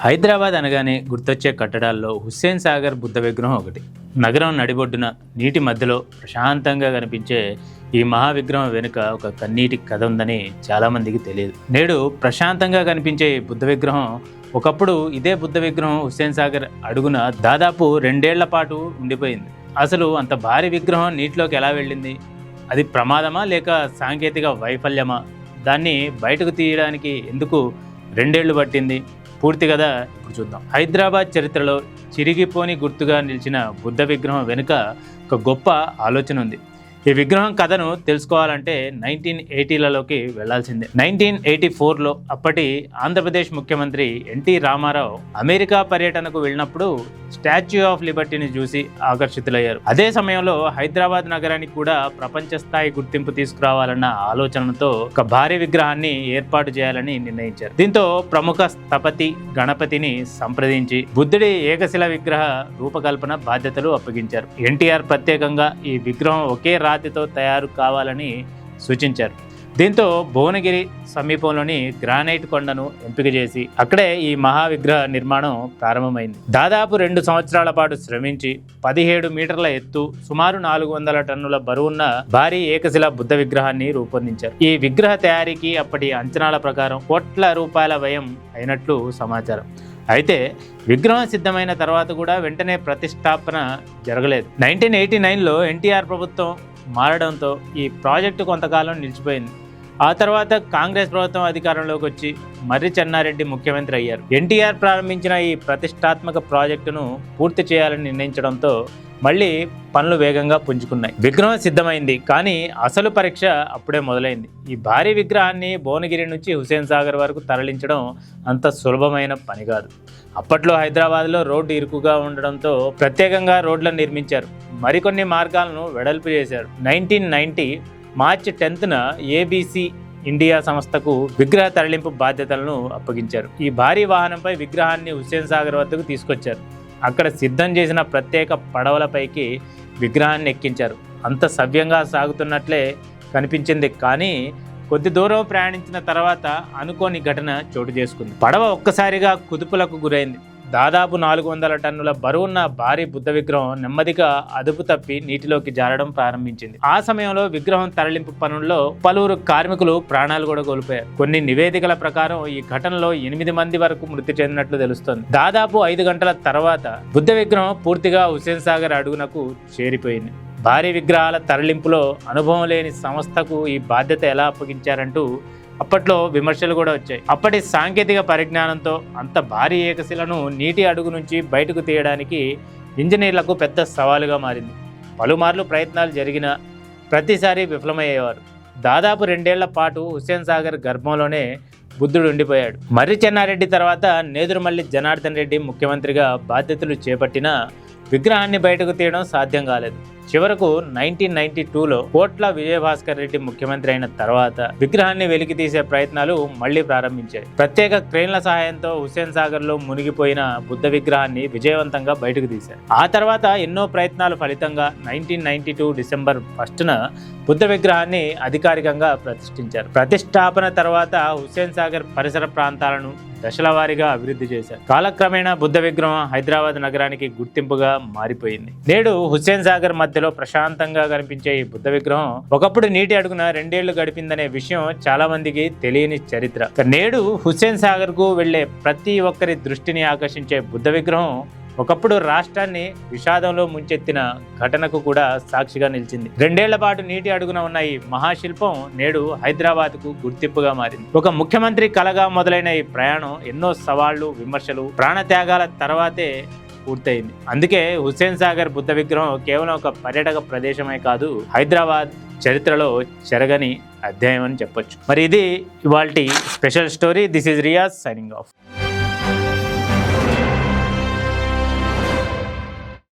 హైదరాబాద్ అనగానే గుర్తొచ్చే కట్టడాల్లో హుస్సేన్ సాగర్ బుద్ధ విగ్రహం ఒకటి. నగరం నడిబొడ్డున నీటి మధ్యలో ప్రశాంతంగా కనిపించే ఈ మహా విగ్రహం వెనుక ఒక కన్నీటి కథ ఉందని చాలామందికి తెలియదు. నేడు ప్రశాంతంగా కనిపించే ఈ బుద్ధ విగ్రహం ఒకప్పుడు ఇదే బుద్ధ విగ్రహం హుస్సేన్ సాగర్ అడుగున దాదాపు 2 ఏళ్ల పాటు ఉండిపోయింది. అసలు అంత భారీ విగ్రహం నీటిలోకి ఎలా వెళ్ళింది? అది ప్రమాదమా లేక సాంకేతిక వైఫల్యమా? దాన్ని బయటకు తీయడానికి ఎందుకు 2 ఏళ్లు పట్టింది? పూర్తి కథ ఇప్పుడు చూద్దాం. హైదరాబాద్ చరిత్రలో చిరిగిపోని గుర్తుగా నిలిచిన బుద్ధ విగ్రహం వెనుక ఒక గొప్ప ఆలోచన ఉంది. ఈ విగ్రహం కథను తెలుసుకోవాలంటే 1980లలోకి వెళ్లాల్సిందే. 1984లో అప్పటి ఆంధ్రప్రదేశ్ ముఖ్యమంత్రి ఎన్టీ రామారావు అమెరికా పర్యటనకు వెళ్ళినప్పుడు స్టాచ్యూ ఆఫ్ లిబర్టీని చూసి ఆకర్షితులయ్యారు. అదే సమయంలో హైదరాబాద్ నగరానికి కూడా ప్రపంచ స్థాయి గుర్తింపు తీసుకురావాలన్న ఆలోచనతో ఒక భారీ విగ్రహాన్ని ఏర్పాటు చేయాలని నిర్ణయించారు. దీంతో ప్రముఖ స్థపతి గణపతిని సంప్రదించి బుద్ధుడి ఏకశిల విగ్రహ రూపకల్పన బాధ్యతలు అప్పగించారు. ఎన్టీఆర్ ప్రత్యేకంగా ఈ విగ్రహం ఒకే రాతితో తయారు కావాలని సూచించారు. దీంతో భువనగిరి సమీపంలోని గ్రానైట్ కొండను ఎంపిక చేసి అక్కడే ఈ మహా విగ్రహ నిర్మాణం ప్రారంభమైంది. దాదాపు 2 సంవత్సరాల పాటు శ్రమించి 17 మీటర్ల ఎత్తు, సుమారు 400 టన్నుల బరువున్న భారీ ఏకశిల బుద్ధ విగ్రహాన్ని రూపొందించారు. ఈ విగ్రహ తయారీకి అప్పటి అంచనాల ప్రకారం కోట్ల రూపాయల వ్యయం అయినట్లు సమాచారం. అయితే విగ్రహం సిద్ధమైన తర్వాత కూడా వెంటనే ప్రతిష్టాపన జరగలేదు. 1989లో ఎన్టీఆర్ ప్రభుత్వం మారడంతో ఈ ప్రాజెక్టు కొంతకాలం నిలిచిపోయింది. ఆ తర్వాత కాంగ్రెస్ ప్రభుత్వం అధికారంలోకి వచ్చి మర్రి చెన్నారెడ్డి ముఖ్యమంత్రి అయ్యారు. ఎన్టీఆర్ ప్రారంభించిన ఈ ప్రతిష్టాత్మక ప్రాజెక్టును పూర్తి చేయాలని నిర్ణయించడంతో మళ్ళీ పనులు వేగంగా పుంజుకున్నాయి. విగ్రహం సిద్ధమైంది, కానీ అసలు పరీక్ష అప్పుడే మొదలైంది. ఈ భారీ విగ్రహాన్ని భువనగిరి నుంచి హుస్సేన్ సాగర్ వరకు తరలించడం అంత సులభమైన పని కాదు. అప్పట్లో హైదరాబాద్లో రోడ్డు ఇరుకుగా ఉండడంతో ప్రత్యేకంగా రోడ్లను నిర్మించారు. మరికొన్ని మార్గాలను వెడల్పు చేశారు. 1990 మార్చి 10న ఏబీసీ ఇండియా సంస్థకు విగ్రహ తరలింపు బాధ్యతలను అప్పగించారు. ఈ భారీ వాహనంపై విగ్రహాన్ని హుస్సేన్ సాగర్ వద్దకు తీసుకొచ్చారు. అక్కడ సిద్ధం చేసిన ప్రత్యేక పడవలపైకి విగ్రహాన్ని ఎక్కించారు. అంత సవ్యంగా సాగుతున్నట్లే కనిపించింది, కానీ కొద్ది దూరం ప్రయాణించిన తర్వాత అనుకోని ఘటన చోటు చేసుకుంది. పడవ ఒక్కసారిగా కుదుపులకు గురైంది. దాదాపు 400 టన్నుల బరువున్న భారీ బుద్ధ విగ్రహం నెమ్మదిగా అదుపు తప్పి నీటిలోకి జారడం ప్రారంభించింది. ఆ సమయంలో విగ్రహం తరలింపు పనుల్లో పలువురు కార్మికులు ప్రాణాలు కూడా కోల్పోయారు. కొన్ని నివేదికల ప్రకారం ఈ ఘటనలో 8 మంది వరకు మృతి చెందినట్లు తెలుస్తోంది. దాదాపు 5 గంటల తర్వాత బుద్ధ విగ్రహం పూర్తిగా హుస్సేన్ సాగర్ అడుగునకు చేరిపోయింది. భారీ విగ్రహాల తరలింపులో అనుభవం లేని సంస్థకు ఈ బాధ్యత ఎలా అప్పగించారంటూ అప్పట్లో విమర్శలు కూడా వచ్చాయి. అప్పటి సాంకేతిక పరిజ్ఞానంతో అంత భారీ ఏకశిలను నీటి అడుగు నుంచి బయటకు తీయడానికి ఇంజనీర్లకు పెద్ద సవాలుగా మారింది. పలుమార్లు ప్రయత్నాలు జరిగినా ప్రతిసారి విఫలమయ్యేవారు. దాదాపు 2 ఏళ్ల పాటు హుస్సేన్ సాగర్ గర్భంలోనే బుద్ధుడు ఉండిపోయాడు. మర్రి చెన్నారెడ్డి తర్వాత నేదురుమల్లి జనార్దన్ రెడ్డి ముఖ్యమంత్రిగా బాధ్యతలు చేపట్టినా విగ్రహాన్ని బయటకు తీయడం సాధ్యం కాలేదు. చివరకు 1992లో కోట్ల విజయభాస్కర్ రెడ్డి ముఖ్యమంత్రి అయిన తర్వాత విగ్రహాన్ని వెలికి తీసే ప్రయత్నాలు మళ్లీ ప్రారంభించాయి. ప్రత్యేక క్రేన్ల సహాయంతో హుస్సేన్ సాగర్ లో మునిగిపోయిన బుద్ధ విగ్రహాన్ని విజయవంతంగా బయటకు తీశారు. ఆ తర్వాత ఎన్నో ప్రయత్నాల ఫలితంగా 1992 డిసెంబర్ 1న బుద్ధ విగ్రహాన్ని అధికారికంగా ప్రతిష్ఠించారు. ప్రతిష్టాపన తర్వాత హుస్సేన్ సాగర్ పరిసర ప్రాంతాలను దశల వారీగా అభివృద్ధి చేశారు. కాలక్రమేణా బుద్ధ విగ్రహం హైదరాబాద్ నగరానికి గుర్తింపుగా మారిపోయింది. నేడు హుస్సేన్ సాగర్ మధ్యలో ప్రశాంతంగా కనిపించే ఈ బుద్ధ విగ్రహం ఒకప్పుడు నీటి అడుగున 2 ఏళ్లు గడిపిందనే విషయం చాలా మందికి తెలియని చరిత్ర. నేడు హుస్సేన్ సాగర్ కు వెళ్లే ప్రతి ఒక్కరి దృష్టిని ఆకర్షించే బుద్ధ విగ్రహం ఒకప్పుడు రాష్ట్రాన్ని విషాదంలో ముంచెత్తిన ఘటనకు కూడా సాక్షిగా నిలిచింది. 2 ఏళ్ల పాటు నీటి అడుగున ఉన్న ఈ మహాశిల్పం నేడు హైదరాబాద్కు గుర్తింపుగా మారింది. ఒక ముఖ్యమంత్రి కలగా మొదలైన ఈ ప్రయాణం ఎన్నో సవాళ్లు, విమర్శలు, ప్రాణత్యాగాల తర్వాతే పూర్తయింది. అందుకే హుస్సేన్ సాగర్ బుద్ధ విగ్రహం కేవలం ఒక పర్యాటక ప్రదేశమే కాదు, హైదరాబాద్ చరిత్రలో చెరగని అధ్యాయం అని చెప్పొచ్చు. మరి ఇది ఇవాల్టి special story. This is Riyaz signing off.